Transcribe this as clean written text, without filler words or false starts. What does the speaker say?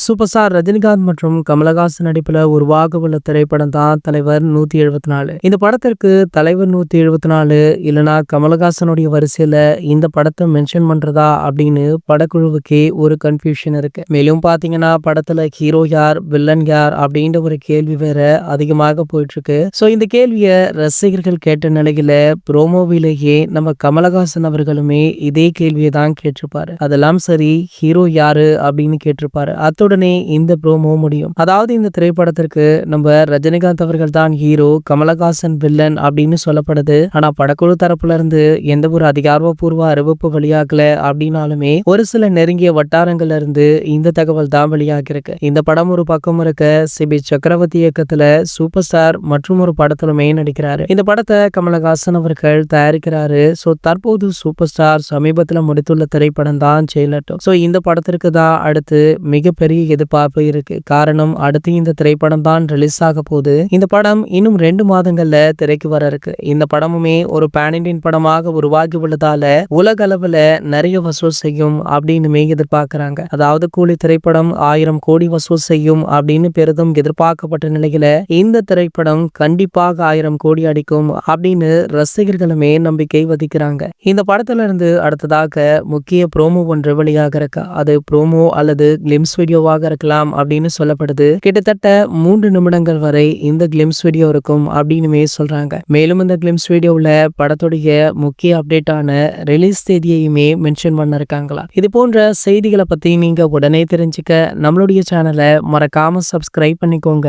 Super star Rajinikanth மற்றும் கமலஹாசன் நடிப்புல உருவாகவுள்ள திரைப்படம் தான் தலைவர் 174. இந்த படத்திற்கு தலைவர் 174 இல்லனா கமலஹாசனுடைய வரிசையில இந்த படத்தை மென்ஷன் பண்றதா அப்படின்னு படக்குழுவுக்கே ஒரு கன்ஃபியூஷன் இருக்கு. மேலும் பாத்தீங்கன்னா படத்துல ஹீரோ யார், வில்லன் யார் அப்படின்ற ஒரு கேள்வி வேற அதிகமாக போயிட்டு இருக்கு. சோ இந்த கேள்வியை ரசிகர்கள் கேட்ட நிலையில ப்ரோமோவிலேயே நம்ம கமலஹாசன் அவர்களுமே இதே கேள்வியை தான் கேட்டிருப்பாரு. அதெல்லாம் சரி, ஹீரோ யாரு அப்படின்னு கேட்டிருப்பாரு. அத்துடனே இந்த ப்ரோமோ முடியும். அதாவது இந்த திரைப்படத்திற்கு நம்ம ரஜினிகாந்த் அவர்கள் தான் ஹீரோ, கமலஹாசன் வில்லன் அப்படின்னு சொல்லப்படுது. ஆனா படக்குழு தரப்புல இருந்து எந்த ஒரு அதிகாரப்பூர்வ அறிவிப்பு வெளியாகல அப்படின்னாலுமே ஒரு சில நெருங்கிய வட்டாரங்கள்ல இருந்து இந்த தகவல் தான் வெளியாகிருக்கு. இந்த படம் ஒரு பக்கம் இருக்க, சிபி சக்கரவர்த்தி இயக்கத்துல சூப்பர் ஸ்டார் மற்றும் ஒரு படத்திலுமே நடிக்கிறாரு. இந்த படத்தை கமலஹாசன் அவர்கள் தயாரிக்கிறாரு. சோ தற்போது சூப்பர் ஸ்டார் சமீபத்துல முடித்துள்ள திரைப்படம் தான் ஜெயிலர். சோ இந்த படத்திற்கு தான் அடுத்து மிகப்பெரிய எதிர்பார்ப்பு இருக்கு. காரணம், அடுத்து இந்த திரைப்படம் தான் ரிலீஸ் ஆக போகுது. இந்த படம் இன்னும் 2 மாதங்கள்ல திரைக்கு வர இருக்கு. இந்த படமுமே ஒரு பேன் இண்டியன் படமாக உருவாகி உள்ளதால உலக அளவுல நிறைய வசூல் செய்யும் அப்படின்னு எதிர்பார்க்கிறாங்க. அதாவது கூலி திரைப்படம் 1000 கோடி வசூல் செய்யும் அப்படின்னு பெரிதும் எதிர்பார்க்கப்பட்ட நிலையில இந்த திரைப்படம் கண்டிப்பாக 1000 கோடி அடிக்கும் அப்படின்னு ரசிகர்களுமே நம்பிக்கை வதிக்கிறாங்க. இந்த படத்துல இருந்து அடுத்ததாக முக்கிய ப்ரோமோ ஒன்று வெளியாக இருக்கு. அது ப்ரோமோ அல்லது கிளிம்ஸ் வீடியோவாக இருக்கலாம் அப்படின்னு சொல்லப்படுது. கிட்டத்தட்ட 3 நிமிடங்கள் வரை இந்த கிளிம்ஸ் வீடியோ இருக்கும் அப்படின்னு சொல்றாங்க. மேலும் இந்த கிளிம்ஸ் வீடியோல படத்துடைய முக்கிய அப்டேட்டான ரிலீஸ் தேதியையுமே மென்ஷன் பண்ண இருக்காங்களா. இது போன்ற செய்திகளை பத்தி நீங்க உடனே தெரிஞ்சுக்க நம்மளுடைய சேனலை மறக்காம சப்ஸ்கிரைப் பண்ணிக்கோங்க.